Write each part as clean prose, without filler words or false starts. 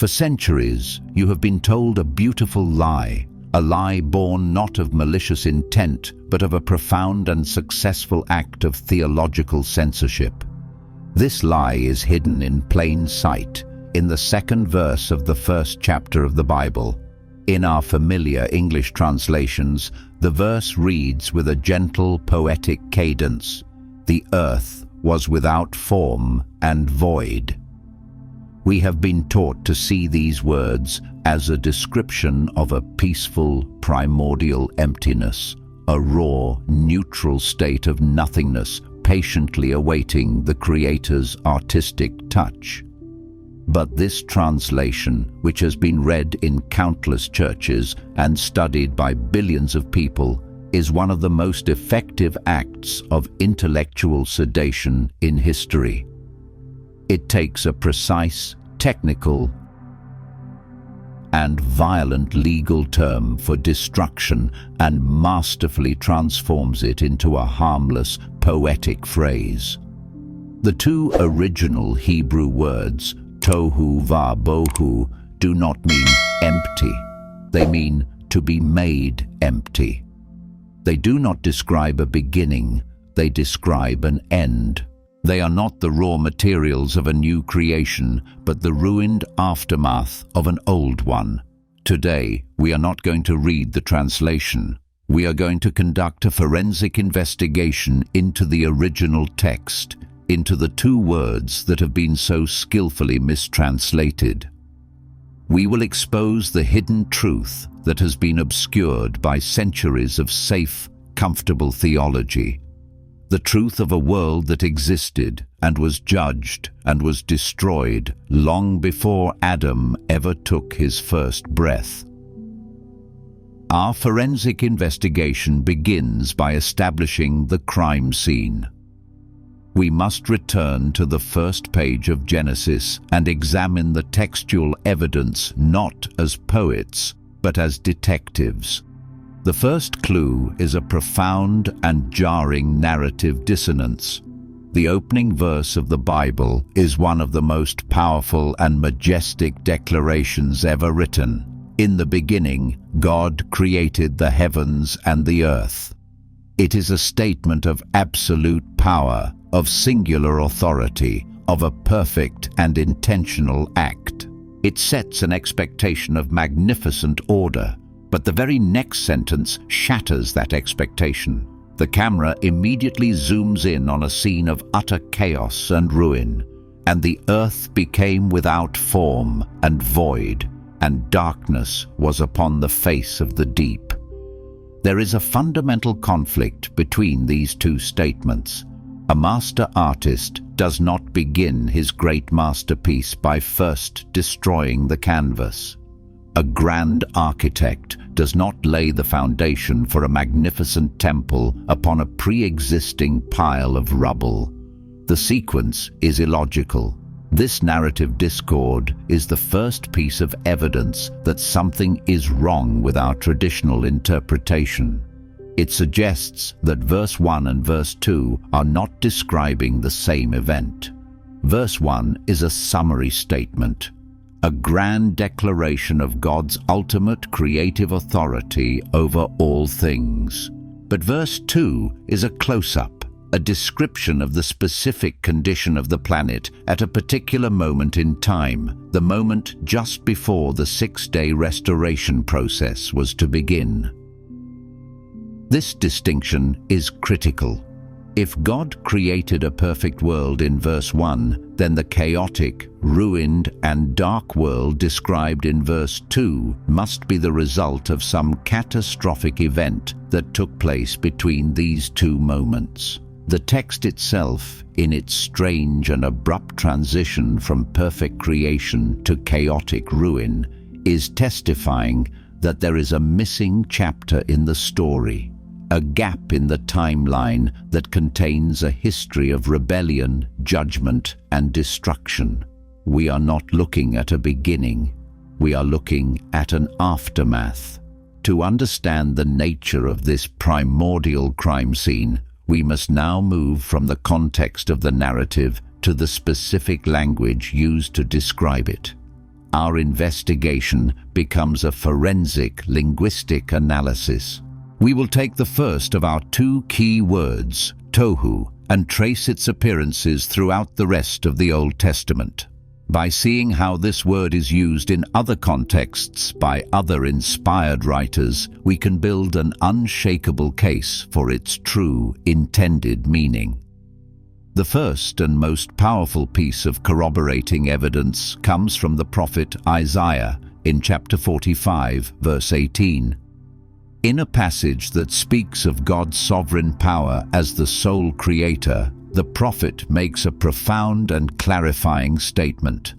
For centuries, you have been told a beautiful lie, a lie born not of malicious intent, but of a profound and successful act of theological censorship. This lie is hidden in plain sight, in the second verse of the first chapter of the Bible. In our familiar English translations, the verse reads with a gentle, poetic cadence, "The earth was without form and void." We have been taught to see these words as a description of a peaceful, primordial emptiness, a raw, neutral state of nothingness, patiently awaiting the Creator's artistic touch. But this translation, which has been read in countless churches and studied by billions of people, is one of the most effective acts of intellectual sedation in history. It takes a precise, technical, and violent legal term for destruction and masterfully transforms it into a harmless, poetic phrase. The two original Hebrew words, tohu va-bohu, do not mean empty. They mean to be made empty. They do not describe a beginning, they describe an end. They are not the raw materials of a new creation, but the ruined aftermath of an old one. Today, we are not going to read the translation. We are going to conduct a forensic investigation into the original text, into the two words that have been so skillfully mistranslated. We will expose the hidden truth that has been obscured by centuries of safe, comfortable theology. The truth of a world that existed and was judged and was destroyed long before Adam ever took his first breath. Our forensic investigation begins by establishing the crime scene. We must return to the first page of Genesis and examine the textual evidence not as poets, but as detectives. The first clue is a profound and jarring narrative dissonance. The opening verse of the Bible is one of the most powerful and majestic declarations ever written. In the beginning, God created the heavens and the earth. It is a statement of absolute power, of singular authority, of a perfect and intentional act. It sets an expectation of magnificent order. But the very next sentence shatters that expectation. The camera immediately zooms in on a scene of utter chaos and ruin. And the earth became without form and void, and darkness was upon the face of the deep. There is a fundamental conflict between these two statements. A master artist does not begin his great masterpiece by first destroying the canvas. A grand architect does not lay the foundation for a magnificent temple upon a pre-existing pile of rubble. The sequence is illogical. This narrative discord is the first piece of evidence that something is wrong with our traditional interpretation. It suggests that verse 1 and verse 2 are not describing the same event. Verse 1 is a summary statement, a grand declaration of God's ultimate creative authority over all things. But verse 2 is a close-up, a description of the specific condition of the planet at a particular moment in time, the moment just before the six-day restoration process was to begin. This distinction is critical. If God created a perfect world in verse 1, then the chaotic, ruined, and dark world described in verse 2 must be the result of some catastrophic event that took place between these two moments. The text itself, in its strange and abrupt transition from perfect creation to chaotic ruin, is testifying that there is a missing chapter in the story. A gap in the timeline that contains a history of rebellion, judgment, and destruction. We are not looking at a beginning. We are looking at an aftermath. To understand the nature of this primordial crime scene, we must now move from the context of the narrative to the specific language used to describe it. our investigation becomes a forensic linguistic analysis. We will take the first of our two key words, tohu, and trace its appearances throughout the rest of the Old Testament. By seeing how this word is used in other contexts by other inspired writers, we can build an unshakable case for its true intended meaning. The first and most powerful piece of corroborating evidence comes from the prophet Isaiah in chapter 45, verse 18. In a passage that speaks of God's sovereign power as the sole creator, the prophet makes a profound and clarifying statement.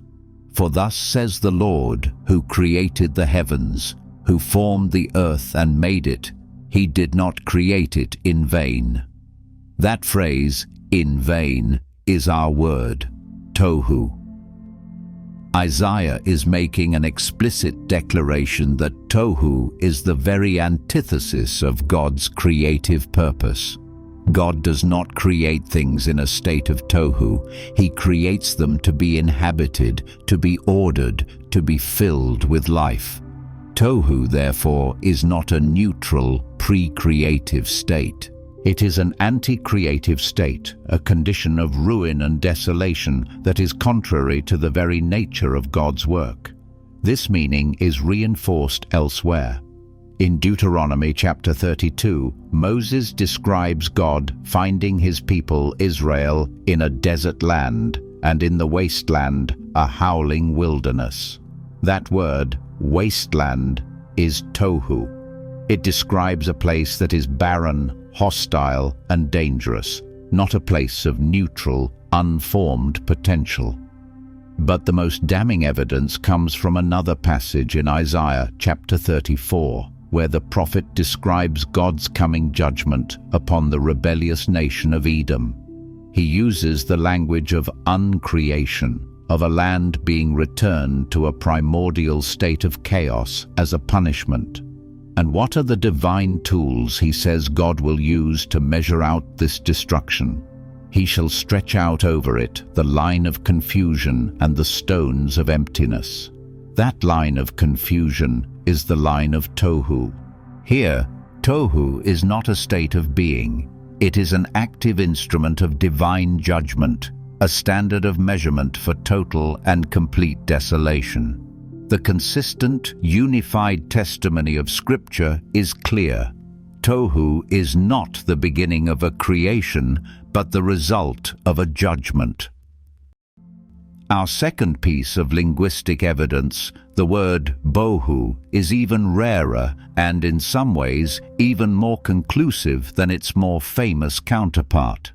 For thus says the Lord, who created the heavens, who formed the earth and made it, he did not create it in vain. That phrase, in vain, is our word, tohu. Isaiah is making an explicit declaration that tohu is the very antithesis of God's creative purpose. God does not create things in a state of tohu. He creates them to be inhabited, to be ordered, to be filled with life. Tohu, therefore, is not a neutral, pre-creative state. It is an anti-creative state, a condition of ruin and desolation that is contrary to the very nature of God's work. This meaning is reinforced elsewhere. In Deuteronomy chapter 32, Moses describes God finding his people Israel in a desert land and in the wasteland a howling wilderness. That word, wasteland, is tohu. It describes a place that is barren, hostile, and dangerous, not a place of neutral, unformed potential. But the most damning evidence comes from another passage in Isaiah chapter 34, where the prophet describes God's coming judgment upon the rebellious nation of Edom. He uses the language of uncreation, of a land being returned to a primordial state of chaos as a punishment. And what are the divine tools he says God will use to measure out this destruction? He shall stretch out over it the line of confusion and the stones of emptiness. That line of confusion is the line of tohu. Here, tohu is not a state of being. It is an active instrument of divine judgment, a standard of measurement for total and complete desolation. The consistent, unified testimony of Scripture is clear. Tohu is not the beginning of a creation, but the result of a judgment. Our second piece of linguistic evidence, the word bohu, is even rarer and in some ways even more conclusive than its more famous counterpart.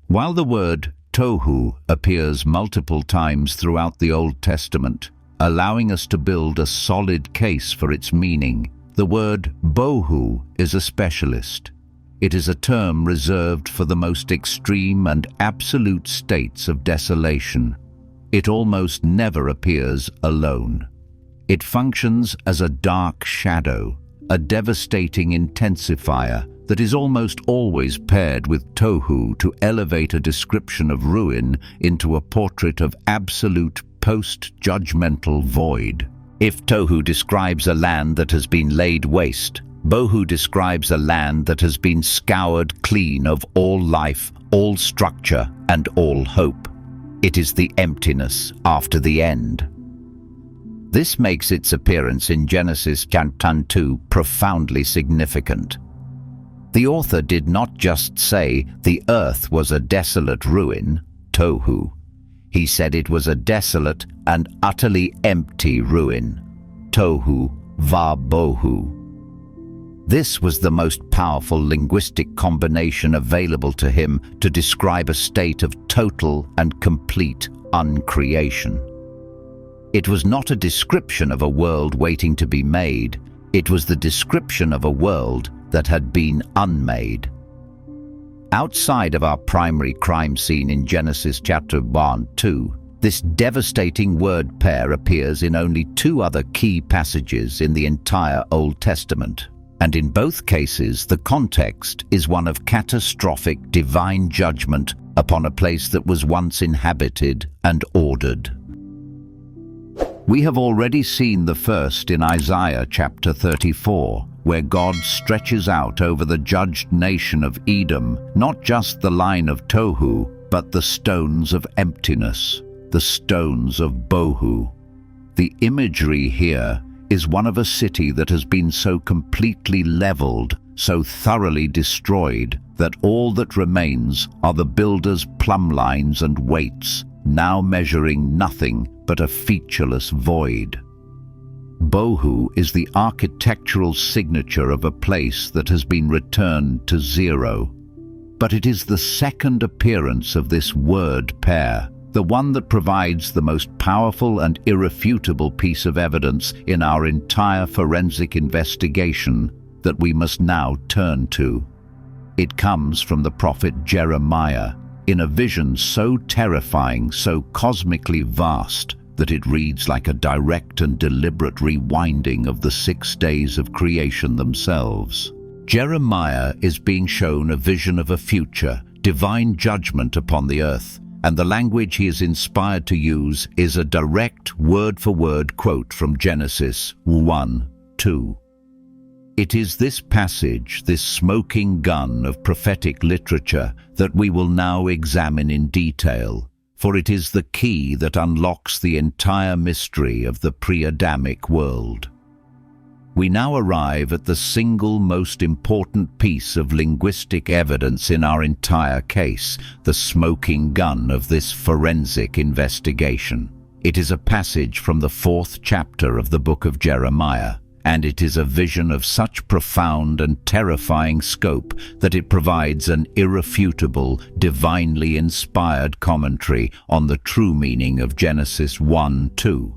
While the word tohu appears multiple times throughout the Old Testament, allowing us to build a solid case for its meaning, the word bohu is a specialist. It is a term reserved for the most extreme and absolute states of desolation. It almost never appears alone. It functions as a dark shadow, a devastating intensifier that is almost always paired with tohu to elevate a description of ruin into a portrait of absolute post-judgmental void. If tohu describes a land that has been laid waste, bohu describes a land that has been scoured clean of all life, all structure, and all hope. It is the emptiness after the end. This makes its appearance in Genesis chapter 2 profoundly significant. The author did not just say the earth was a desolate ruin, tohu. He said it was a desolate and utterly empty ruin, tohu, va-bohu. This was the most powerful linguistic combination available to him to describe a state of total and complete uncreation. It was not a description of a world waiting to be made. It was the description of a world that had been unmade. Outside of our primary crime scene in Genesis chapter 1-2, this devastating word pair appears in only two other key passages in the entire Old Testament. And in both cases, the context is one of catastrophic divine judgment upon a place that was once inhabited and ordered. We have already seen the first in Isaiah chapter 34, where God stretches out over the judged nation of Edom not just the line of tohu, but the stones of emptiness, the stones of bohu. The imagery here is one of a city that has been so completely leveled, so thoroughly destroyed, that all that remains are the builder's plumb lines and weights, now measuring nothing but a featureless void. Bohu is the architectural signature of a place that has been returned to zero. But it is the second appearance of this word pair, the one that provides the most powerful and irrefutable piece of evidence in our entire forensic investigation, that we must now turn to. It comes from the prophet Jeremiah, in a vision so terrifying, so cosmically vast, that it reads like a direct and deliberate rewinding of the 6 days of creation themselves. Jeremiah is being shown a vision of a future, divine judgment upon the earth, and the language he is inspired to use is a direct word-for-word quote from Genesis 1:2. It is this passage, this smoking gun of prophetic literature, that we will now examine in detail, for it is the key that unlocks the entire mystery of the pre-Adamic world. We now arrive at the single most important piece of linguistic evidence in our entire case, the smoking gun of this forensic investigation. It is a passage from the 4th chapter of the book of Jeremiah, and it is a vision of such profound and terrifying scope that it provides an irrefutable, divinely inspired commentary on the true meaning of Genesis 1:2.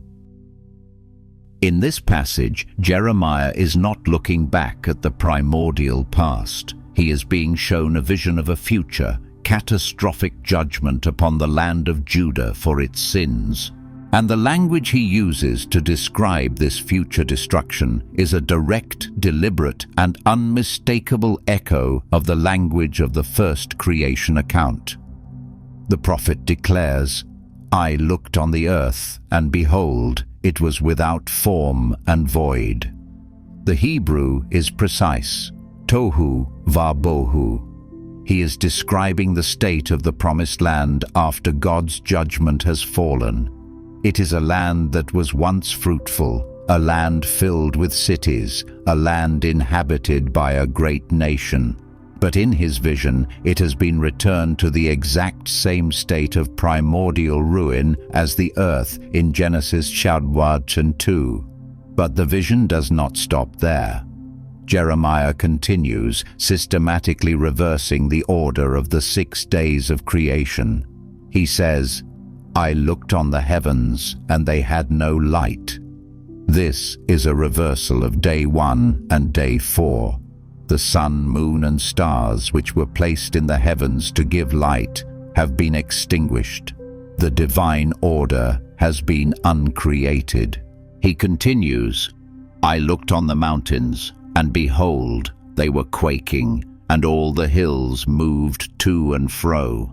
In this passage, Jeremiah is not looking back at the primordial past. He is being shown a vision of a future, catastrophic judgment upon the land of Judah for its sins. And the language he uses to describe this future destruction is a direct, deliberate, and unmistakable echo of the language of the first creation account. The prophet declares, "I looked on the earth, and behold, it was without form and void." The Hebrew is precise, tohu va-bohu. He is describing the state of the promised land after God's judgment has fallen. It is a land that was once fruitful, a land filled with cities, a land inhabited by a great nation. But in his vision, it has been returned to the exact same state of primordial ruin as the earth in Genesis 1:2. But the vision does not stop there. Jeremiah continues, systematically reversing the order of the 6 days of creation. He says, "I looked on the heavens, and they had no light." This is a reversal of day 1 and day 4. The sun, moon, and stars, which were placed in the heavens to give light, have been extinguished. The divine order has been uncreated. He continues, "I looked on the mountains, and behold, they were quaking, and all the hills moved to and fro."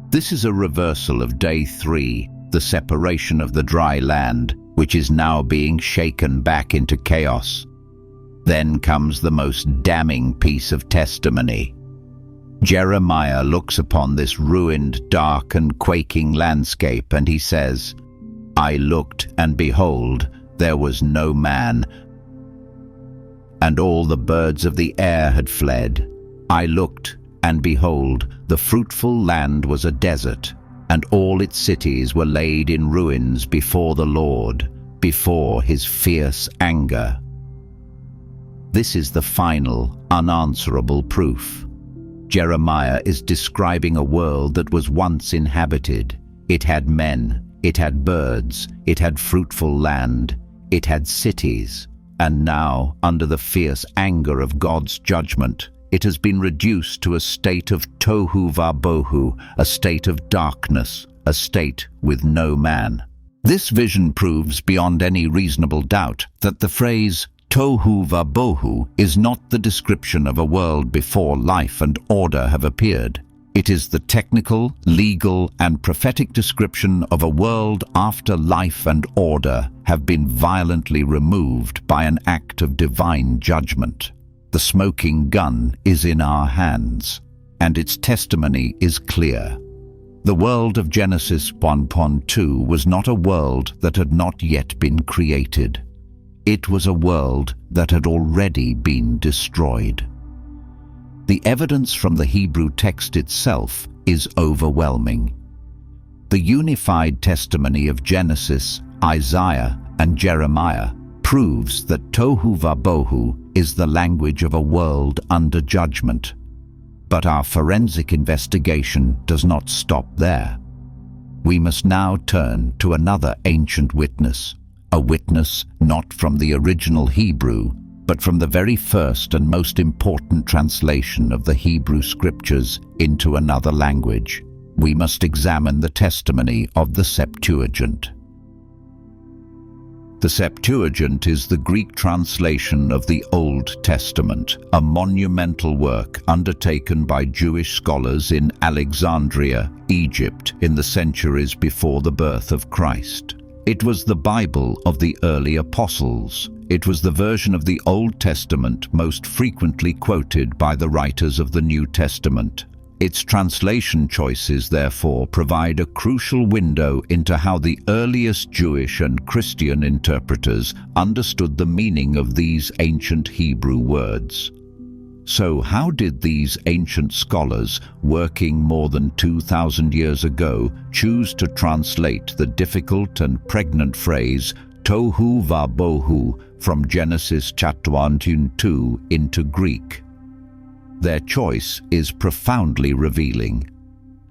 This is a reversal of day 3, the separation of the dry land, which is now being shaken back into chaos. Then comes the most damning piece of testimony. Jeremiah looks upon this ruined, dark, and quaking landscape, and he says, "I looked, and behold, there was no man, and all the birds of the air had fled. I looked, and behold, the fruitful land was a desert, and all its cities were laid in ruins before the Lord, before his fierce anger." This is the final, unanswerable proof. Jeremiah is describing a world that was once inhabited. It had men, it had birds, it had fruitful land, it had cities, and now, under the fierce anger of God's judgment, it has been reduced to a state of tohu va-bohu, a state of darkness, a state with no man. This vision proves beyond any reasonable doubt that the phrase tohu va-bohu is not the description of a world before life and order have appeared. It is the technical, legal, and prophetic description of a world after life and order have been violently removed by an act of divine judgment. The smoking gun is in our hands, and its testimony is clear. The world of Genesis 1:2 was not a world that had not yet been created. It was a world that had already been destroyed. The evidence from the Hebrew text itself is overwhelming. The unified testimony of Genesis, Isaiah, and Jeremiah proves that tohu va-bohu is the language of a world under judgment. But our forensic investigation does not stop there. We must now turn to another ancient witness, a witness not from the original Hebrew, but from the very first and most important translation of the Hebrew Scriptures into another language. We must examine the testimony of the Septuagint. The Septuagint is the Greek translation of the Old Testament, a monumental work undertaken by Jewish scholars in Alexandria, Egypt, in the centuries before the birth of Christ. It was the Bible of the early apostles. It was the version of the Old Testament most frequently quoted by the writers of the New Testament. Its translation choices, therefore, provide a crucial window into how the earliest Jewish and Christian interpreters understood the meaning of these ancient Hebrew words. So how did these ancient scholars, working more than 2,000 years ago, choose to translate the difficult and pregnant phrase tohu va-bohu from Genesis chapter 1:2 into Greek? Their choice is profoundly revealing.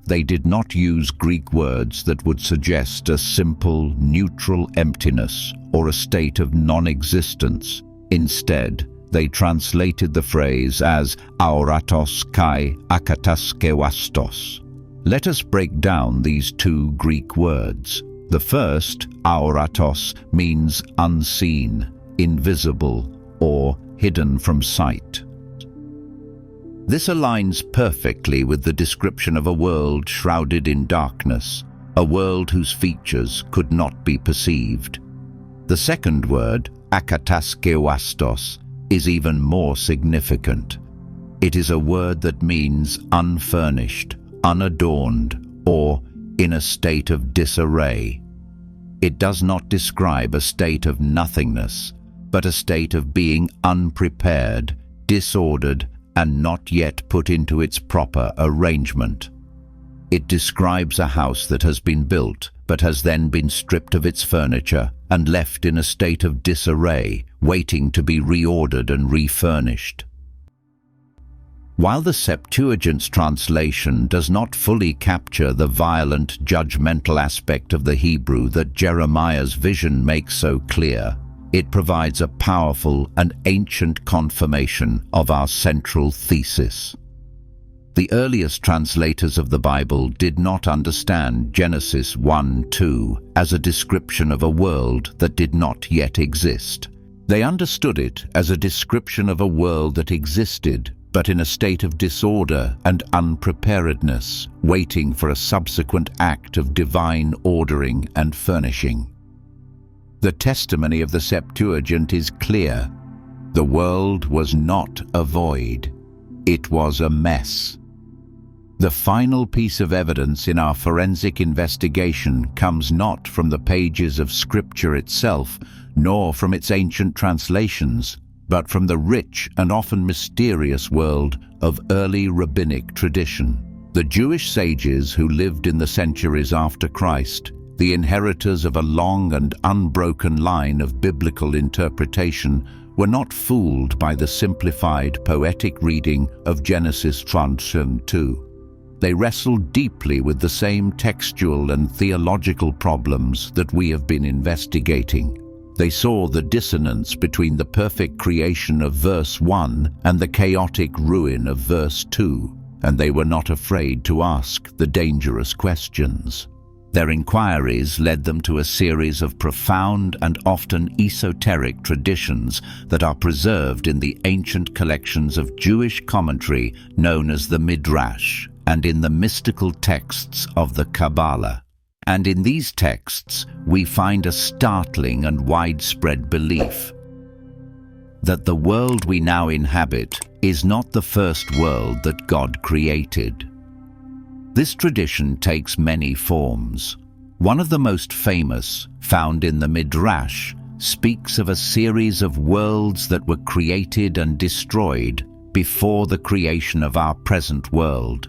They did not use Greek words that would suggest a simple, neutral emptiness or a state of non-existence. Instead, they translated the phrase as aoratos kai akataskewastos. Let us break down these two Greek words. The first, aoratos, means unseen, invisible, or hidden from sight. This aligns perfectly with the description of a world shrouded in darkness, a world whose features could not be perceived. The second word, akataskewastos, is even more significant. It is a word that means unfurnished, unadorned, or in a state of disarray. It does not describe a state of nothingness, but a state of being unprepared, disordered, and not yet put into its proper arrangement. It describes a house that has been built, but has then been stripped of its furniture and left in a state of disarray, waiting to be reordered and refurnished. While the Septuagint's translation does not fully capture the violent, judgmental aspect of the Hebrew that Jeremiah's vision makes so clear, it provides a powerful and ancient confirmation of our central thesis. The earliest translators of the Bible did not understand Genesis 1:2 as a description of a world that did not yet exist. They understood it as a description of a world that existed, but in a state of disorder and unpreparedness, waiting for a subsequent act of divine ordering and furnishing. The testimony of the Septuagint is clear. The world was not a void. It was a mess. The final piece of evidence in our forensic investigation comes not from the pages of Scripture itself, nor from its ancient translations, but from the rich and often mysterious world of early rabbinic tradition. The Jewish sages who lived in the centuries after Christ, the inheritors of a long and unbroken line of biblical interpretation, were not fooled by the simplified poetic reading of Genesis 1:2. They wrestled deeply with the same textual and theological problems that we have been investigating. They saw the dissonance between the perfect creation of verse 1 and the chaotic ruin of verse 2, and they were not afraid to ask the dangerous questions. Their inquiries led them to a series of profound and often esoteric traditions that are preserved in the ancient collections of Jewish commentary known as the Midrash. and in the mystical texts of the Kabbalah. And in these texts, we find a startling and widespread belief that the world we now inhabit is not the first world that God created. This tradition takes many forms. One of the most famous, found in the Midrash, speaks of a series of worlds that were created and destroyed before the creation of our present world.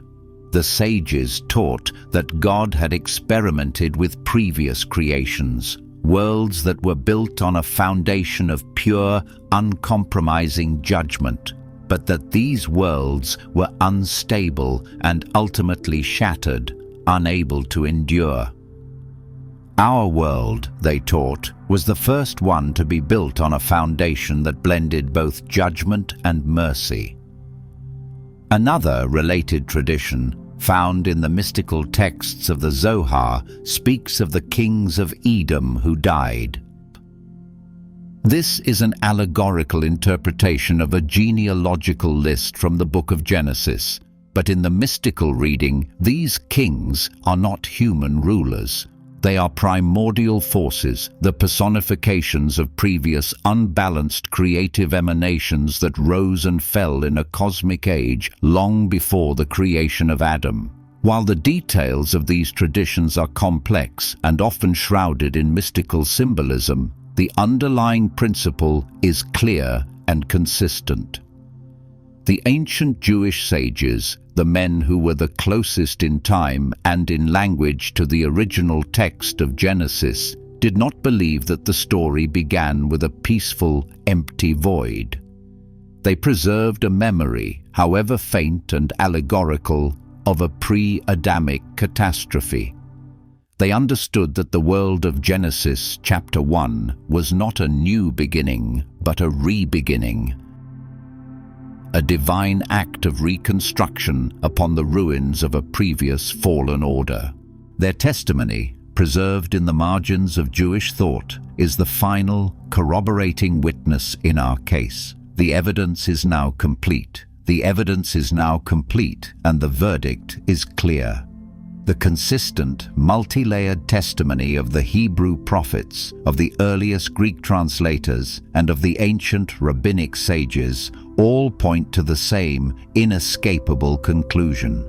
The sages taught that God had experimented with previous creations, worlds that were built on a foundation of pure, uncompromising judgment, but that these worlds were unstable and ultimately shattered, unable to endure. Our world, they taught, was the first one to be built on a foundation that blended both judgment and mercy. Another related tradition, found in the mystical texts of the Zohar, speaks of the kings of Edom who died. This is an allegorical interpretation of a genealogical list from the book of Genesis, but in the mystical reading, these kings are not human rulers. They are primordial forces, the personifications of previous unbalanced creative emanations that rose and fell in a cosmic age long before the creation of Adam. While the details of these traditions are complex and often shrouded in mystical symbolism, the underlying principle is clear and consistent. The ancient Jewish sages, the men who were the closest in time and in language to the original text of Genesis, did not believe that the story began with a peaceful, empty void. They preserved a memory, however faint and allegorical, of a pre-Adamic catastrophe. They understood that the world of Genesis chapter 1 was not a new beginning, but a re-beginning, a divine act of reconstruction upon the ruins of a previous fallen order. Their testimony, preserved in the margins of Jewish thought, is the final, corroborating witness in our case. The evidence is now complete. The evidence is now complete, and the verdict is clear. The consistent, multi-layered testimony of the Hebrew prophets, of the earliest Greek translators, and of the ancient rabbinic sages all point to the same inescapable conclusion.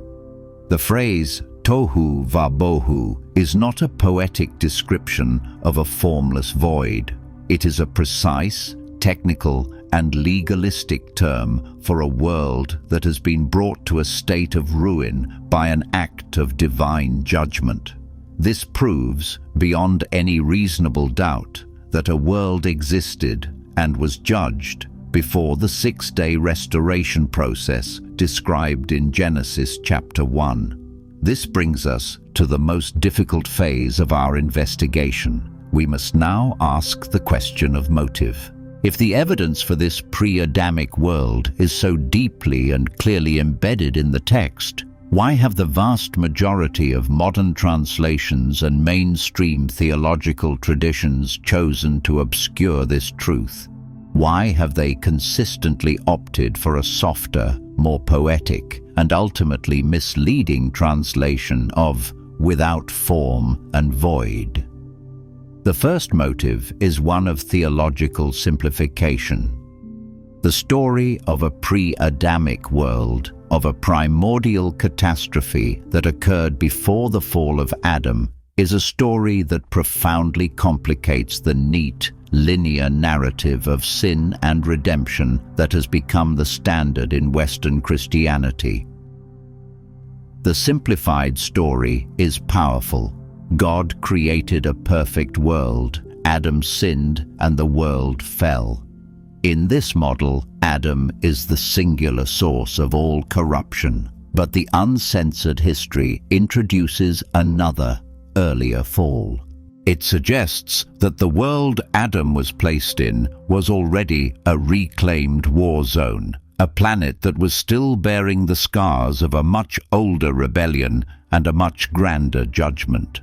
The phrase tohu va-bohu is not a poetic description of a formless void. It is a precise, technical, and legalistic term for a world that has been brought to a state of ruin by an act of divine judgment. This proves, beyond any reasonable doubt, that a world existed and was judged before the six-day restoration process described in Genesis chapter 1. This brings us to the most difficult phase of our investigation. We must now ask the question of motive. If the evidence for this pre-Adamic world is so deeply and clearly embedded in the text, why have the vast majority of modern translations and mainstream theological traditions chosen to obscure this truth? Why have they consistently opted for a softer, more poetic, and ultimately misleading translation of without form and void? The first motive is one of theological simplification. The story of a pre-Adamic world, of a primordial catastrophe that occurred before the fall of Adam, is a story that profoundly complicates the neat, linear narrative of sin and redemption that has become the standard in Western Christianity. The simplified story is powerful. God created a perfect world. Adam sinned and the world fell. In this model, Adam is the singular source of all corruption, but the uncensored history introduces another, earlier fall. It suggests that the world Adam was placed in was already a reclaimed war zone, a planet that was still bearing the scars of a much older rebellion and a much grander judgment.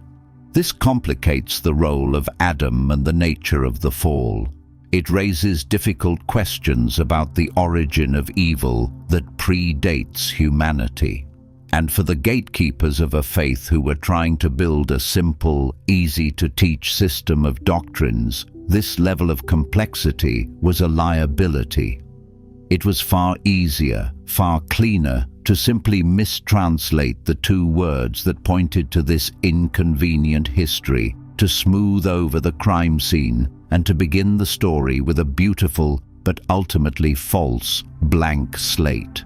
This complicates the role of Adam and the nature of the fall. It raises difficult questions about the origin of evil that predates humanity. And for the gatekeepers of a faith who were trying to build a simple, easy-to-teach system of doctrines, this level of complexity was a liability. It was far easier, far cleaner, to simply mistranslate the two words that pointed to this inconvenient history, to smooth over the crime scene, and to begin the story with a beautiful but ultimately false blank slate.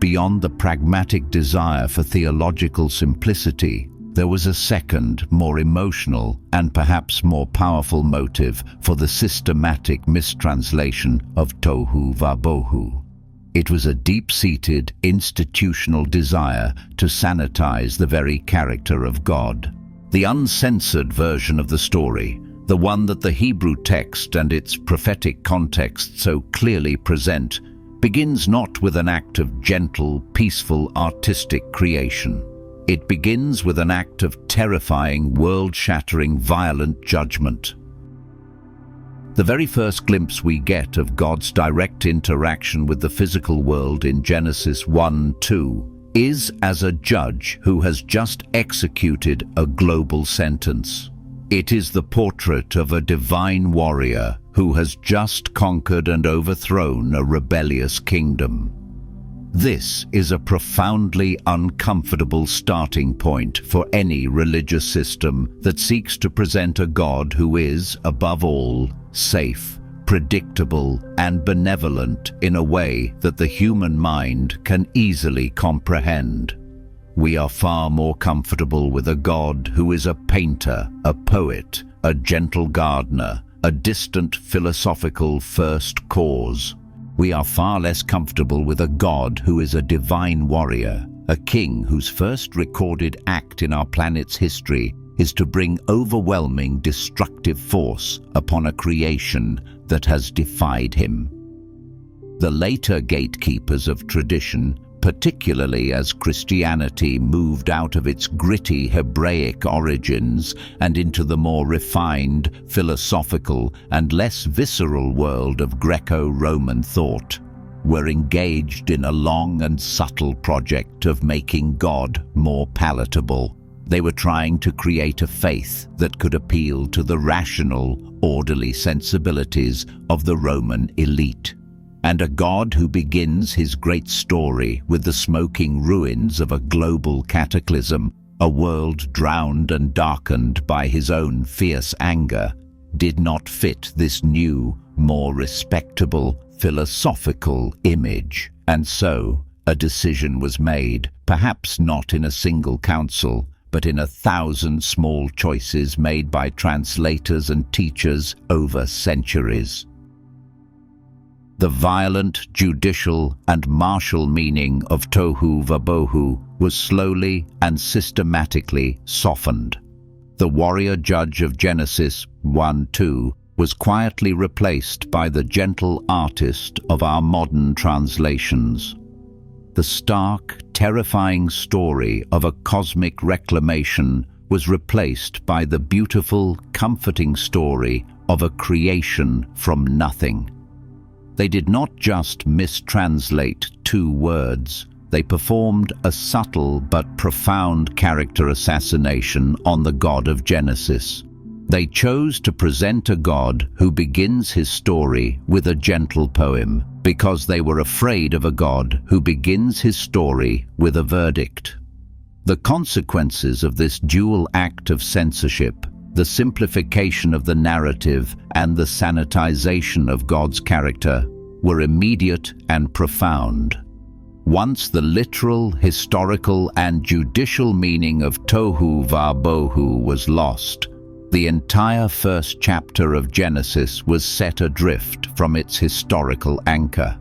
Beyond the pragmatic desire for theological simplicity, there was a second, more emotional and perhaps more powerful motive for the systematic mistranslation of tohu va-bohu. It was a deep-seated, institutional desire to sanitize the very character of God. The uncensored version of the story, the one that the Hebrew text and its prophetic context so clearly present, begins not with an act of gentle, peaceful, artistic creation. It begins with an act of terrifying, world-shattering, violent judgment. The very first glimpse we get of God's direct interaction with the physical world in Genesis 1:2 is as a judge who has just executed a global sentence. It is the portrait of a divine warrior who has just conquered and overthrown a rebellious kingdom. This is a profoundly uncomfortable starting point for any religious system that seeks to present a God who is, above all, safe, predictable, and benevolent in a way that the human mind can easily comprehend. We are far more comfortable with a God who is a painter, a poet, a gentle gardener, a distant philosophical first cause. We are far less comfortable with a God who is a divine warrior, a king whose first recorded act in our planet's history is to bring overwhelming destructive force upon a creation that has defied him. The later gatekeepers of tradition, particularly as Christianity moved out of its gritty Hebraic origins and into the more refined, philosophical, and less visceral world of Greco-Roman thought, were engaged in a long and subtle project of making God more palatable. They were trying to create a faith that could appeal to the rational, orderly sensibilities of the Roman elite. And a God who begins his great story with the smoking ruins of a global cataclysm, a world drowned and darkened by his own fierce anger, did not fit this new, more respectable, philosophical image. And so, a decision was made, perhaps not in a single council, but in 1,000 small choices made by translators and teachers over centuries. The violent, judicial, and martial meaning of tohu va-bohu was slowly and systematically softened. The warrior judge of Genesis 1:2 was quietly replaced by the gentle artist of our modern translations. The stark, terrifying story of a cosmic reclamation was replaced by the beautiful, comforting story of a creation from nothing. They did not just mistranslate two words, they performed a subtle but profound character assassination on the God of Genesis. They chose to present a God who begins his story with a gentle poem, because they were afraid of a God who begins his story with a verdict. The consequences of this dual act of censorship, the simplification of the narrative and the sanitization of God's character, were immediate and profound. Once the literal, historical, and judicial meaning of tohu va-bohu was lost, the entire first chapter of Genesis was set adrift from its historical anchor.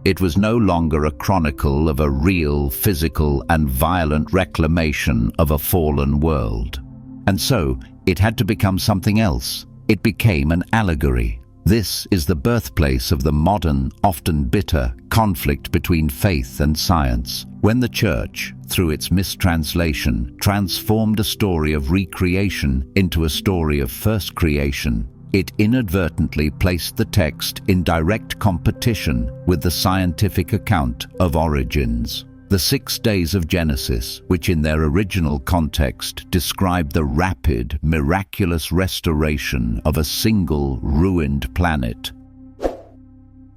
It was no longer a chronicle of a real, physical, and violent reclamation of a fallen world. And so, it had to become something else. It became an allegory. This is the birthplace of the modern, often bitter, conflict between faith and science. When the Church, through its mistranslation, transformed a story of recreation into a story of first creation, it inadvertently placed the text in direct competition with the scientific account of origins. The 6 days of Genesis, which in their original context describe the rapid, miraculous restoration of a single ruined planet,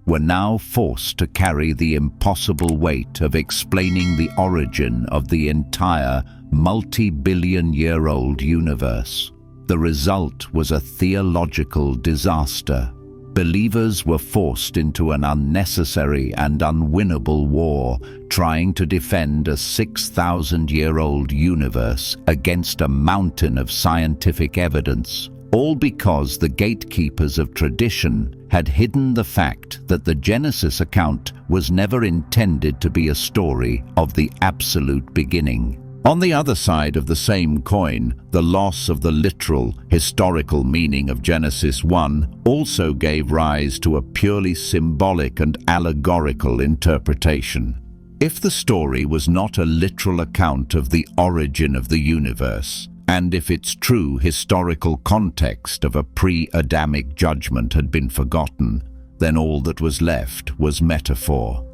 were now forced to carry the impossible weight of explaining the origin of the entire multi-billion-year-old universe. The result was a theological disaster. Believers were forced into an unnecessary and unwinnable war, trying to defend a 6,000-year-old universe against a mountain of scientific evidence, all because the gatekeepers of tradition had hidden the fact that the Genesis account was never intended to be a story of the absolute beginning. On the other side of the same coin, the loss of the literal, historical meaning of Genesis 1 also gave rise to a purely symbolic and allegorical interpretation. If the story was not a literal account of the origin of the universe, and if its true historical context of a pre-Adamic judgment had been forgotten, then all that was left was metaphor.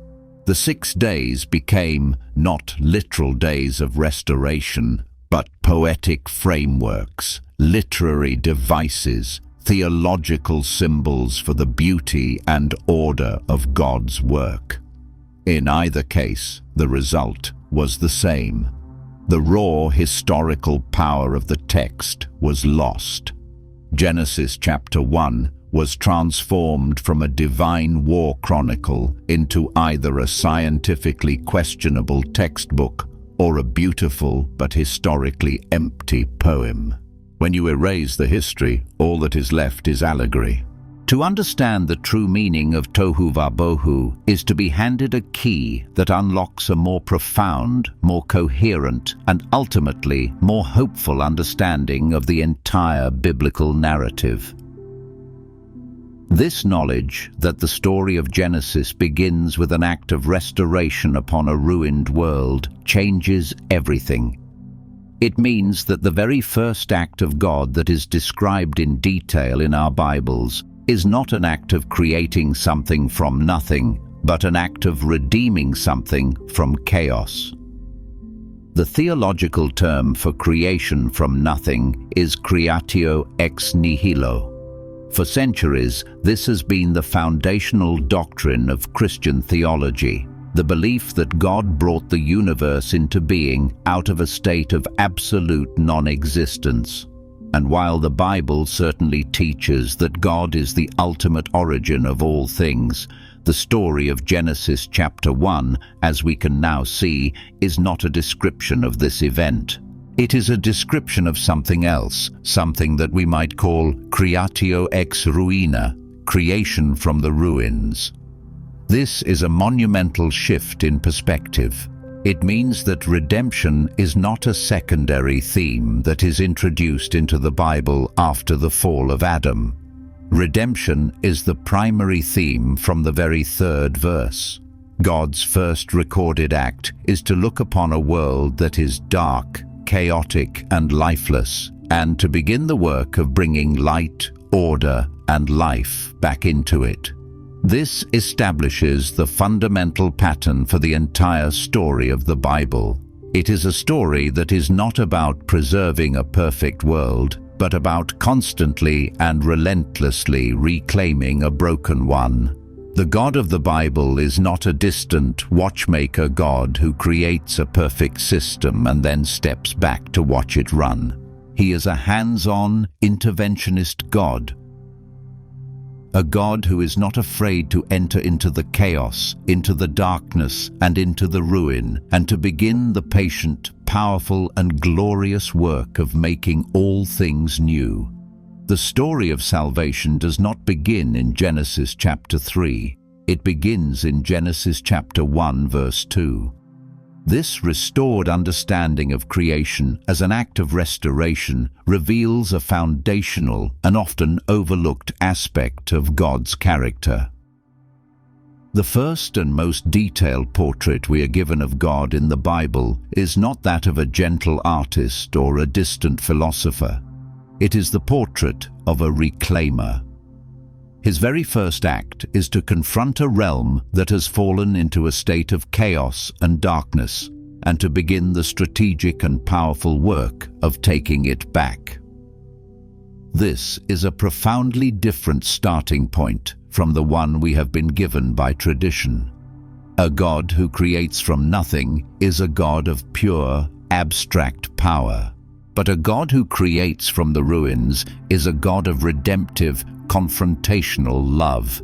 The 6 days became not literal days of restoration, but poetic frameworks, literary devices, theological symbols for the beauty and order of God's work. In either case, the result was the same. The raw historical power of the text was lost. Genesis chapter 1 was transformed from a divine war chronicle into either a scientifically questionable textbook or a beautiful but historically empty poem. When you erase the history, all that is left is allegory. To understand the true meaning of tohu va-bohu is to be handed a key that unlocks a more profound, more coherent, and ultimately more hopeful understanding of the entire biblical narrative. This knowledge that the story of Genesis begins with an act of restoration upon a ruined world changes everything. It means that the very first act of God that is described in detail in our Bibles is not an act of creating something from nothing, but an act of redeeming something from chaos. The theological term for creation from nothing is creatio ex nihilo. For centuries, this has been the foundational doctrine of Christian theology, the belief that God brought the universe into being out of a state of absolute non-existence. And while the Bible certainly teaches that God is the ultimate origin of all things, the story of Genesis chapter 1, as we can now see, is not a description of this event. It is a description of something else, something that we might call creatio ex ruina, creation from the ruins. This is a monumental shift in perspective. It means that redemption is not a secondary theme that is introduced into the Bible after the fall of Adam. Redemption is the primary theme from the very 3rd verse. God's first recorded act is to look upon a world that is dark, chaotic, and lifeless, and to begin the work of bringing light, order, and life back into it. This establishes the fundamental pattern for the entire story of the Bible. It is a story that is not about preserving a perfect world, but about constantly and relentlessly reclaiming a broken one. The God of the Bible is not a distant watchmaker God who creates a perfect system and then steps back to watch it run. He is a hands-on, interventionist God. A God who is not afraid to enter into the chaos, into the darkness, and into the ruin, and to begin the patient, powerful, and glorious work of making all things new. The story of salvation does not begin in Genesis chapter 3. It begins in Genesis chapter 1, verse 2. This restored understanding of creation as an act of restoration reveals a foundational and often overlooked aspect of God's character. The first and most detailed portrait we are given of God in the Bible is not that of a gentle artist or a distant philosopher. It is the portrait of a reclaimer. His very first act is to confront a realm that has fallen into a state of chaos and darkness, and to begin the strategic and powerful work of taking it back. This is a profoundly different starting point from the one we have been given by tradition. A God who creates from nothing is a God of pure, abstract power. But a God who creates from the ruins is a God of redemptive, confrontational love.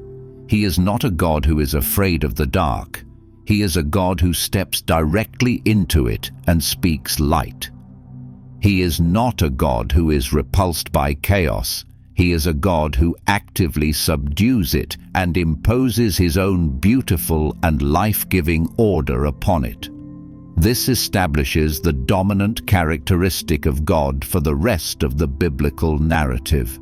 He is not a God who is afraid of the dark. He is a God who steps directly into it and speaks light. He is not a God who is repulsed by chaos. He is a God who actively subdues it and imposes his own beautiful and life-giving order upon it. This establishes the dominant characteristic of God for the rest of the biblical narrative.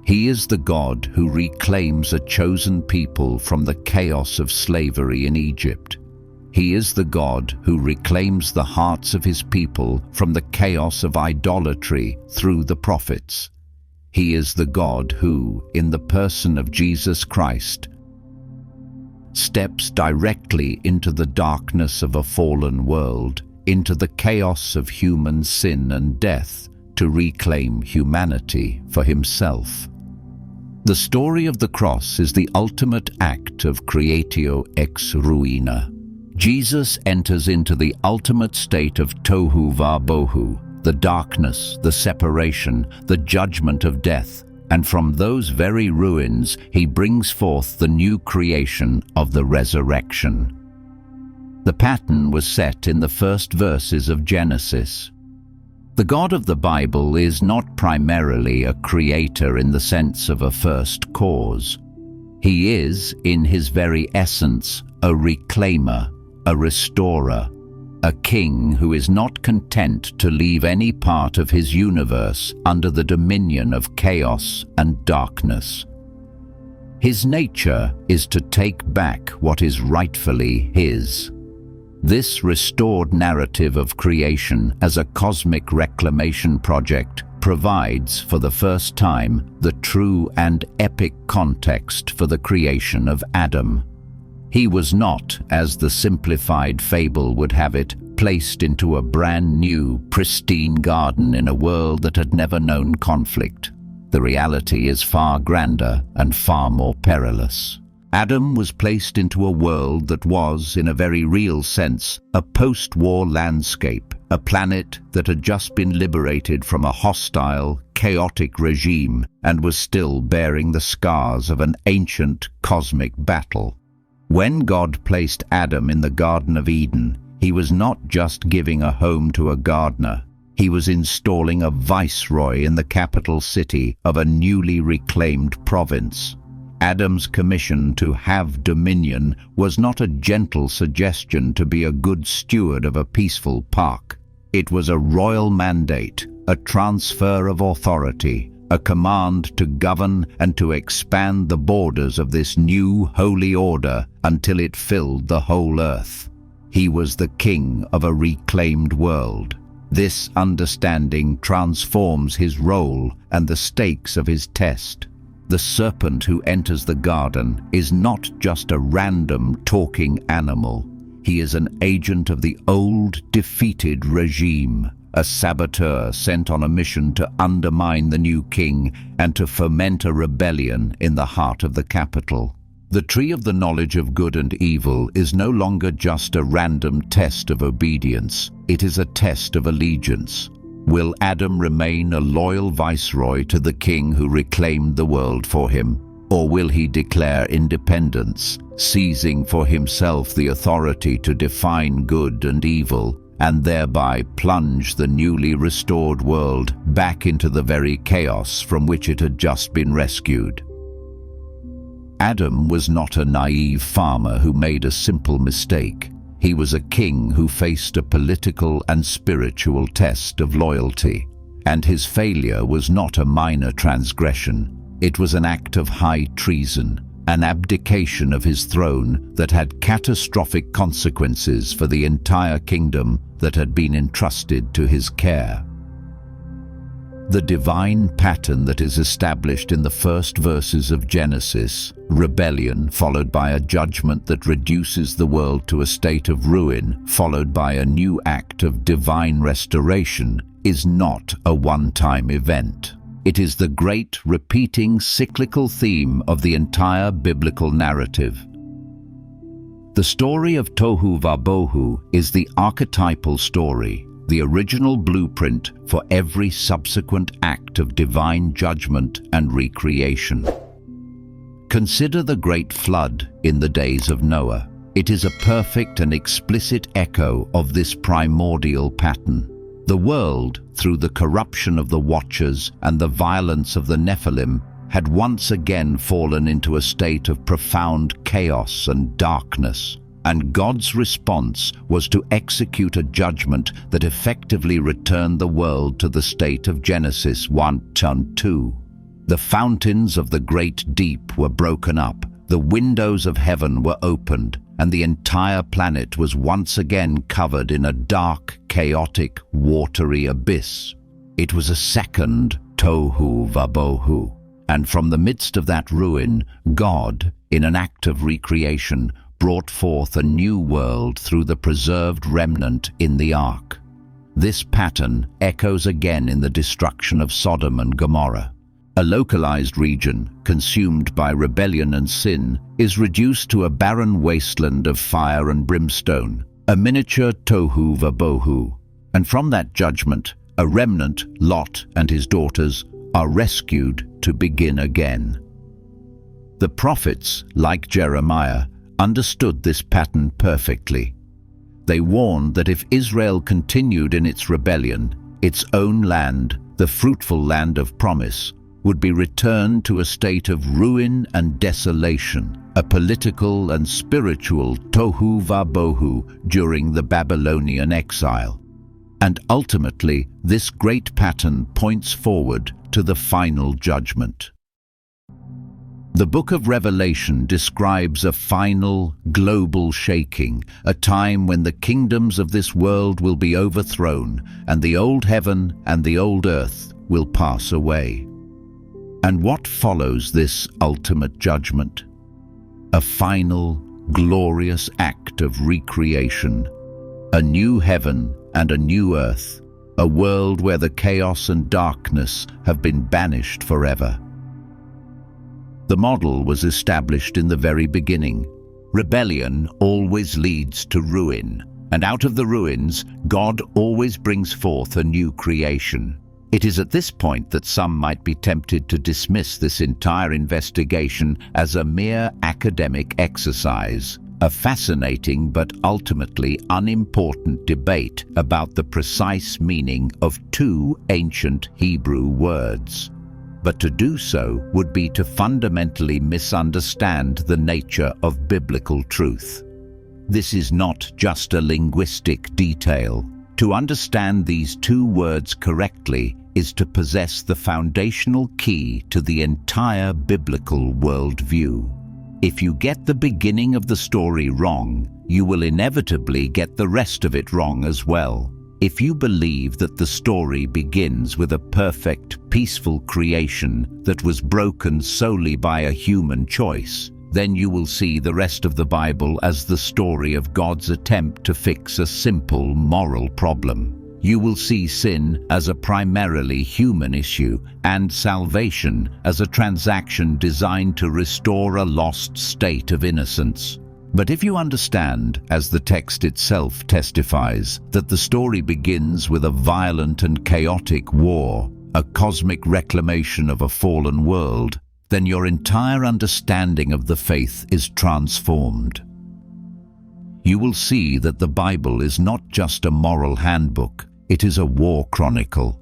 He is the God who reclaims a chosen people from the chaos of slavery in Egypt. He is the God who reclaims the hearts of his people from the chaos of idolatry through the prophets. He is the God who, in the person of Jesus Christ, steps directly into the darkness of a fallen world, into the chaos of human sin and death, to reclaim humanity for himself. The story of the cross is the ultimate act of creatio ex ruina. Jesus enters into the ultimate state of tohu va-bohu, the darkness, the separation, the judgment of death, and from those very ruins he brings forth the new creation of the resurrection. The pattern was set in the first verses of Genesis. The God of the Bible is not primarily a creator in the sense of a first cause. He is, in his very essence, a reclaimer, a restorer, a king who is not content to leave any part of his universe under the dominion of chaos and darkness. His nature is to take back what is rightfully his. This restored narrative of creation as a cosmic reclamation project provides, for the first time, the true and epic context for the creation of Adam. He was not, as the simplified fable would have it, placed into a brand new, pristine garden in a world that had never known conflict. The reality is far grander and far more perilous. Adam was placed into a world that was, in a very real sense, a post-war landscape, a planet that had just been liberated from a hostile, chaotic regime and was still bearing the scars of an ancient cosmic battle. When God placed Adam in the Garden of Eden, he was not just giving a home to a gardener. He was installing a viceroy in the capital city of a newly reclaimed province. Adam's commission to have dominion was not a gentle suggestion to be a good steward of a peaceful park. It was a royal mandate, a transfer of authority, a command to govern and to expand the borders of this new holy order until it filled the whole earth. He was the king of a reclaimed world. This understanding transforms his role and the stakes of his test. The serpent who enters the garden is not just a random talking animal. He is an agent of the old, defeated regime, a saboteur sent on a mission to undermine the new king and to foment a rebellion in the heart of the capital. The tree of the knowledge of good and evil is no longer just a random test of obedience. It is a test of allegiance. Will Adam remain a loyal viceroy to the king who reclaimed the world for him? Or will he declare independence, seizing for himself the authority to define good and evil, and thereby plunge the newly restored world back into the very chaos from which it had just been rescued? Adam was not a naive farmer who made a simple mistake. He was a king who faced a political and spiritual test of loyalty. And his failure was not a minor transgression. It was an act of high treason, an abdication of his throne that had catastrophic consequences for the entire kingdom that had been entrusted to his care. The divine pattern that is established in the first verses of Genesis, rebellion followed by a judgment that reduces the world to a state of ruin, followed by a new act of divine restoration, is not a one-time event. It is the great, repeating, cyclical theme of the entire biblical narrative. The story of tohu va-bohu is the archetypal story, the original blueprint for every subsequent act of divine judgment and recreation. Consider the great flood in the days of Noah. It is a perfect and explicit echo of this primordial pattern. The world, through the corruption of the Watchers and the violence of the Nephilim, had once again fallen into a state of profound chaos and darkness. And God's response was to execute a judgment that effectively returned the world to the state of Genesis 1:2. The fountains of the great deep were broken up, the windows of heaven were opened, and the entire planet was once again covered in a dark, chaotic, watery abyss. It was a second tohu va-bohu, and from the midst of that ruin, God, in an act of recreation, brought forth a new world through the preserved remnant in the ark. This pattern echoes again in the destruction of Sodom and Gomorrah. A localized region, consumed by rebellion and sin, is reduced to a barren wasteland of fire and brimstone, a miniature tohu va-bohu. And from that judgment, a remnant, Lot and his daughters, are rescued to begin again. The prophets, like Jeremiah, understood this pattern perfectly. They warned that if Israel continued in its rebellion, its own land, the fruitful land of promise, would be returned to a state of ruin and desolation, a political and spiritual tohu va-bohu during the Babylonian exile. And ultimately, this great pattern points forward to the final judgment. The book of Revelation describes a final, global shaking, a time when the kingdoms of this world will be overthrown, and the old heaven and the old earth will pass away. And what follows this ultimate judgment? A final, glorious act of recreation, a new heaven and a new earth, a world where the chaos and darkness have been banished forever. The model was established in the very beginning. Rebellion always leads to ruin, and out of the ruins, God always brings forth a new creation. It is at this point that some might be tempted to dismiss this entire investigation as a mere academic exercise, a fascinating but ultimately unimportant debate about the precise meaning of two ancient Hebrew words. But to do so would be to fundamentally misunderstand the nature of biblical truth. This is not just a linguistic detail. To understand these two words correctly is to possess the foundational key to the entire biblical worldview. If you get the beginning of the story wrong, you will inevitably get the rest of it wrong as well. If you believe that the story begins with a perfect, peaceful creation that was broken solely by a human choice, then you will see the rest of the Bible as the story of God's attempt to fix a simple moral problem. You will see sin as a primarily human issue and salvation as a transaction designed to restore a lost state of innocence. But if you understand, as the text itself testifies, that the story begins with a violent and chaotic war, a cosmic reclamation of a fallen world, then your entire understanding of the faith is transformed. You will see that the Bible is not just a moral handbook, it is a war chronicle.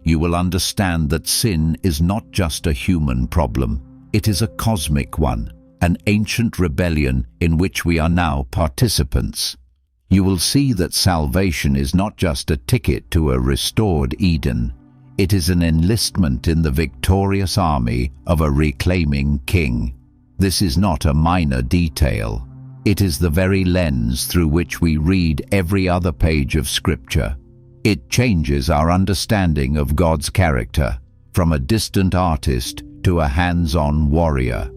You will understand that sin is not just a human problem, it is a cosmic one, an ancient rebellion in which we are now participants. You will see that salvation is not just a ticket to a restored Eden, it is an enlistment in the victorious army of a reclaiming king. This is not a minor detail. It is the very lens through which we read every other page of Scripture. It changes our understanding of God's character, from a distant artist to a hands-on warrior.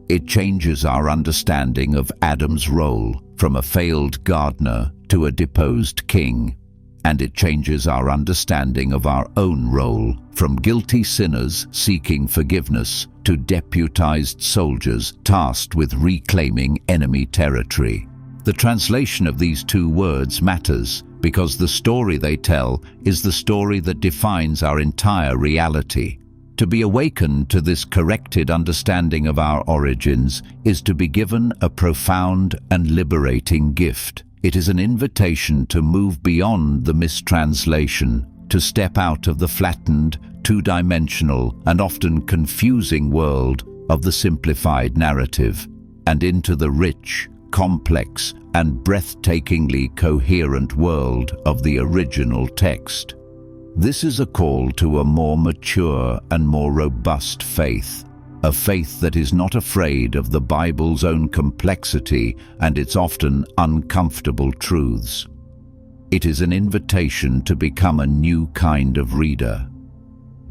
It changes our understanding of Adam's role, from a failed gardener to a deposed king. And it changes our understanding of our own role, from guilty sinners seeking forgiveness to deputized soldiers tasked with reclaiming enemy territory. The translation of these two words matters because the story they tell is the story that defines our entire reality. To be awakened to this corrected understanding of our origins is to be given a profound and liberating gift. It is an invitation to move beyond the mistranslation, to step out of the flattened, two-dimensional, and often confusing world of the simplified narrative, and into the rich, complex, and breathtakingly coherent world of the original text. This is a call to a more mature and more robust faith, a faith that is not afraid of the Bible's own complexity and its often uncomfortable truths. It is an invitation to become a new kind of reader.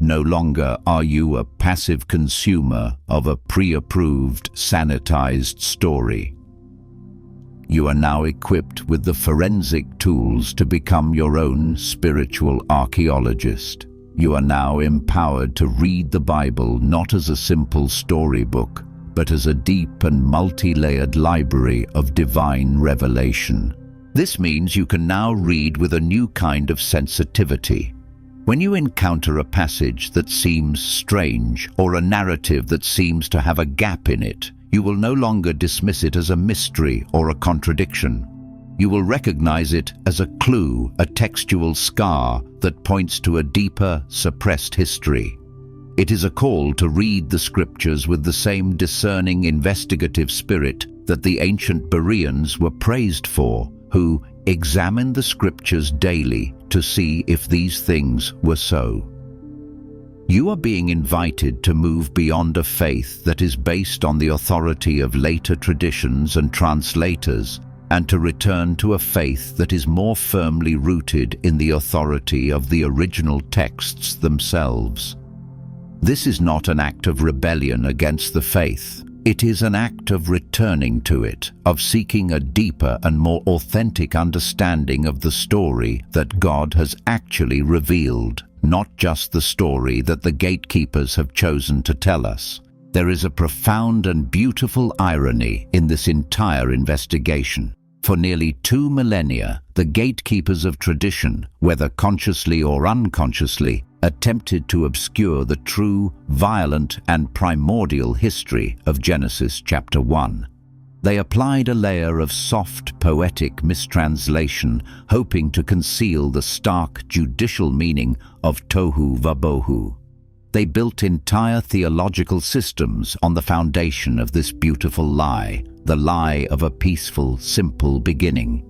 No longer are you a passive consumer of a pre-approved, sanitized story. You are now equipped with the forensic tools to become your own spiritual archaeologist. You are now empowered to read the Bible not as a simple storybook, but as a deep and multi-layered library of divine revelation. This means you can now read with a new kind of sensitivity. When you encounter a passage that seems strange or a narrative that seems to have a gap in it, you will no longer dismiss it as a mystery or a contradiction. You will recognize it as a clue, a textual scar that points to a deeper, suppressed history. It is a call to read the scriptures with the same discerning, investigative spirit that the ancient Bereans were praised for, who examined the scriptures daily to see if these things were so. You are being invited to move beyond a faith that is based on the authority of later traditions and translators, and to return to a faith that is more firmly rooted in the authority of the original texts themselves. This is not an act of rebellion against the faith. It is an act of returning to it, of seeking a deeper and more authentic understanding of the story that God has actually revealed, not just the story that the gatekeepers have chosen to tell us. There is a profound and beautiful irony in this entire investigation. For nearly 2 millennia, the gatekeepers of tradition, whether consciously or unconsciously, attempted to obscure the true, violent, and primordial history of Genesis chapter 1. They applied a layer of soft, poetic mistranslation, hoping to conceal the stark, judicial meaning of tohu va-bohu. They built entire theological systems on the foundation of this beautiful lie, the lie of a peaceful, simple beginning.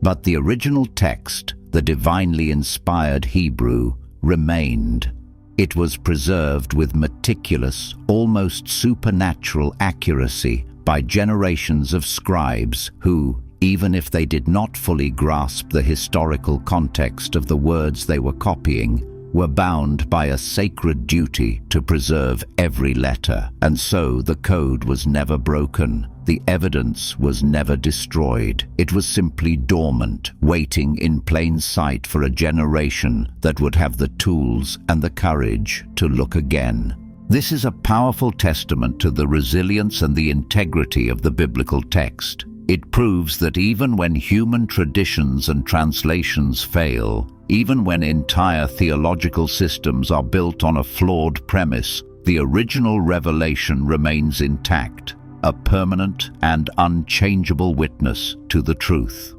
But the original text, the divinely inspired Hebrew, remained. It was preserved with meticulous, almost supernatural accuracy by generations of scribes who, even if they did not fully grasp the historical context of the words they were copying, were bound by a sacred duty to preserve every letter, and so the code was never broken. The evidence was never destroyed. It was simply dormant, waiting in plain sight for a generation that would have the tools and the courage to look again. This is a powerful testament to the resilience and the integrity of the biblical text. It proves that even when human traditions and translations fail, even when entire theological systems are built on a flawed premise, the original revelation remains intact, a permanent and unchangeable witness to the truth.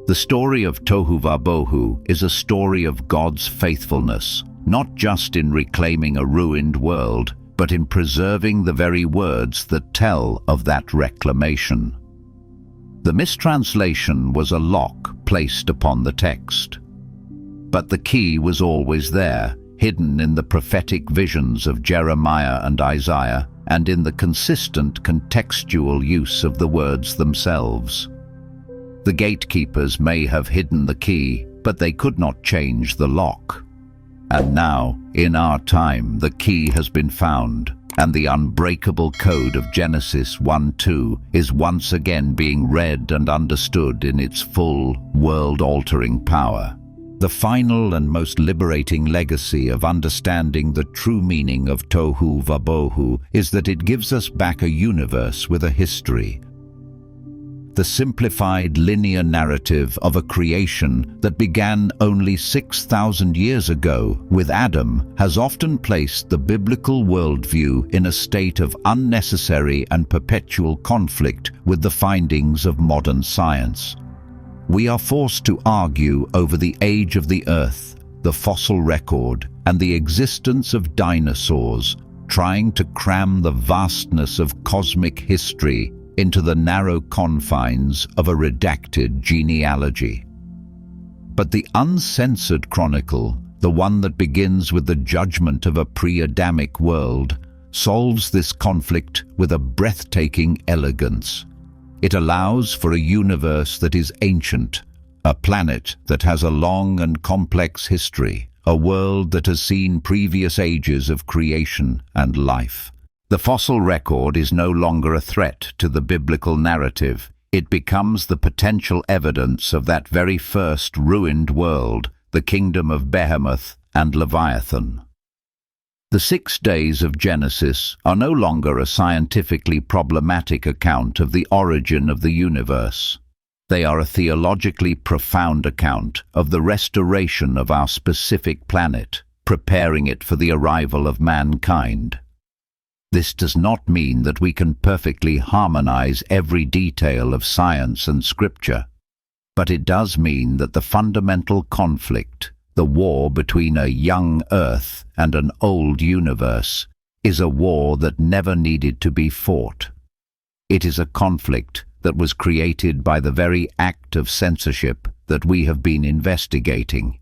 The story of tohu va-bohu is a story of God's faithfulness, not just in reclaiming a ruined world, but in preserving the very words that tell of that reclamation. The mistranslation was a lock placed upon the text. But the key was always there, hidden in the prophetic visions of Jeremiah and Isaiah, and in the consistent contextual use of the words themselves. The gatekeepers may have hidden the key, but they could not change the lock. And now, in our time, the key has been found, and the unbreakable code of Genesis 1:2 is once again being read and understood in its full, world-altering power. The final and most liberating legacy of understanding the true meaning of tohu va-bohu is that it gives us back a universe with a history. The simplified linear narrative of a creation that began only 6,000 years ago with Adam has often placed the biblical worldview in a state of unnecessary and perpetual conflict with the findings of modern science. We are forced to argue over the age of the Earth, the fossil record, and the existence of dinosaurs, trying to cram the vastness of cosmic history into the narrow confines of a redacted genealogy. But the uncensored chronicle, the one that begins with the judgment of a pre-Adamic world, solves this conflict with a breathtaking elegance. It allows for a universe that is ancient, a planet that has a long and complex history, a world that has seen previous ages of creation and life. The fossil record is no longer a threat to the biblical narrative. It becomes the potential evidence of that very first ruined world, the kingdom of Behemoth and Leviathan. The 6 days of Genesis are no longer a scientifically problematic account of the origin of the universe. They are a theologically profound account of the restoration of our specific planet, preparing it for the arrival of mankind. This does not mean that we can perfectly harmonize every detail of science and scripture, but it does mean that the fundamental conflict, the war between a young Earth and an old universe, is a war that never needed to be fought. It is a conflict that was created by the very act of censorship that we have been investigating.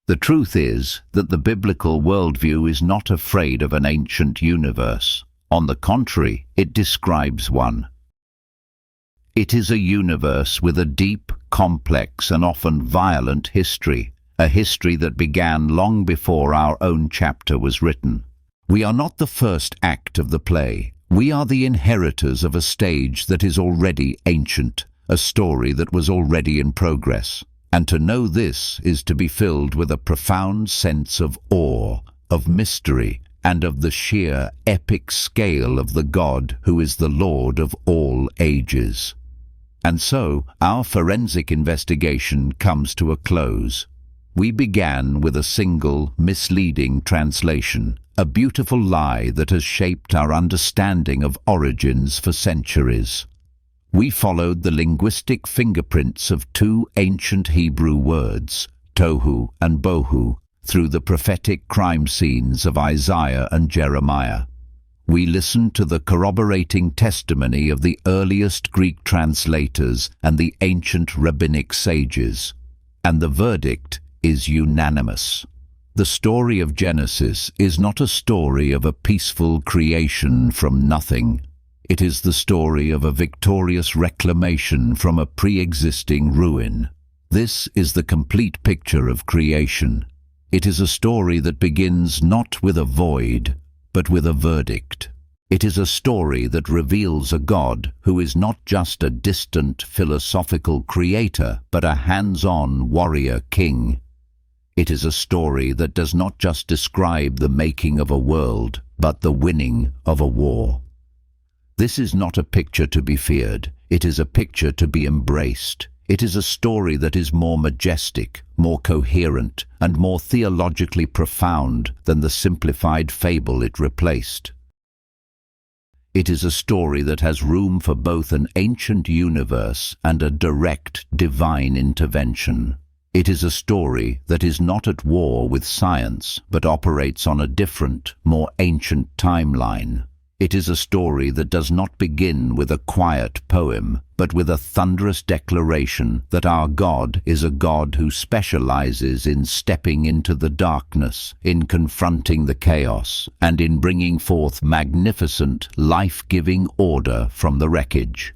The truth is that the biblical worldview is not afraid of an ancient universe. On the contrary, it describes one. It is a universe with a deep, complex, and often violent history, a history that began long before our own chapter was written. We are not the first act of the play. We are the inheritors of a stage that is already ancient, a story that was already in progress. And to know this is to be filled with a profound sense of awe, of mystery, and of the sheer epic scale of the God who is the Lord of all ages. And so, our forensic investigation comes to a close. We began with a single, misleading translation, a beautiful lie that has shaped our understanding of origins for centuries. We followed the linguistic fingerprints of 2 ancient Hebrew words, tohu and bohu, through the prophetic crime scenes of Isaiah and Jeremiah. We listened to the corroborating testimony of the earliest Greek translators and the ancient rabbinic sages, and the verdict is unanimous. The story of Genesis is not a story of a peaceful creation from nothing. It is the story of a victorious reclamation from a pre-existing ruin. This is the complete picture of creation. It is a story that begins not with a void, but with a verdict. It is a story that reveals a God who is not just a distant philosophical creator, but a hands-on warrior king. It is a story that does not just describe the making of a world, but the winning of a war. This is not a picture to be feared. It is a picture to be embraced. It is a story that is more majestic, more coherent, and more theologically profound than the simplified fable it replaced. It is a story that has room for both an ancient universe and a direct divine intervention. It is a story that is not at war with science, but operates on a different, more ancient timeline. It is a story that does not begin with a quiet poem, but with a thunderous declaration that our God is a God who specializes in stepping into the darkness, in confronting the chaos, and in bringing forth magnificent, life-giving order from the wreckage.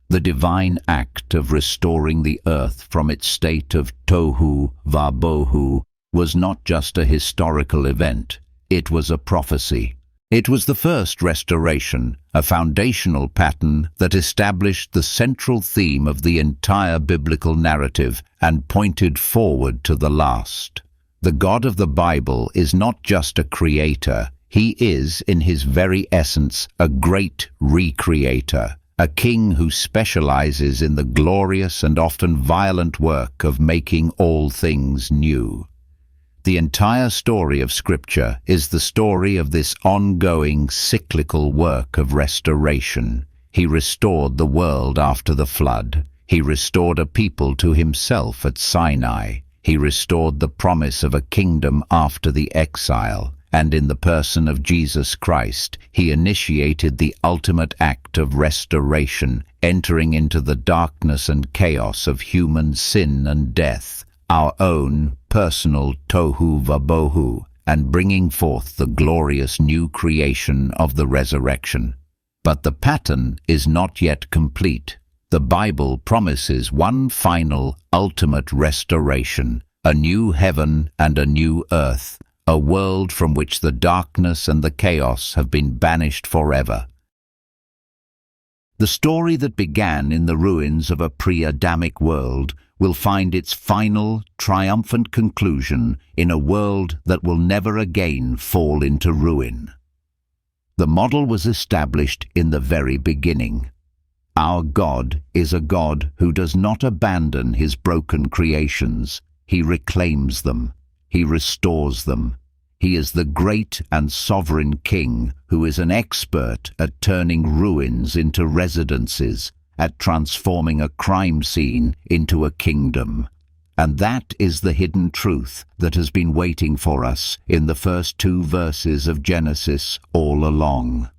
The divine act of restoring the earth from its state of tohu, va-bohu, was not just a historical event, it was a prophecy. It was the first restoration, a foundational pattern that established the central theme of the entire biblical narrative and pointed forward to the last. The God of the Bible is not just a creator, he is, in his very essence, a great recreator, a king who specializes in the glorious and often violent work of making all things new. The entire story of Scripture is the story of this ongoing, cyclical work of restoration. He restored the world after the flood. He restored a people to himself at Sinai. He restored the promise of a kingdom after the exile. And in the person of Jesus Christ, he initiated the ultimate act of restoration, entering into the darkness and chaos of human sin and death, our own personal tohu va-bohu, and bringing forth the glorious new creation of the resurrection. But the pattern is not yet complete. The Bible promises one final, ultimate restoration, a new heaven and a new earth, a world from which the darkness and the chaos have been banished forever. The story that began in the ruins of a pre-Adamic world will find its final, triumphant conclusion in a world that will never again fall into ruin. The model was established in the very beginning. Our God is a God who does not abandon his broken creations. He reclaims them. He restores them. He is the great and sovereign King who is an expert at turning ruins into residences, at transforming a crime scene into a kingdom. And that is the hidden truth that has been waiting for us in the first 2 verses of Genesis all along.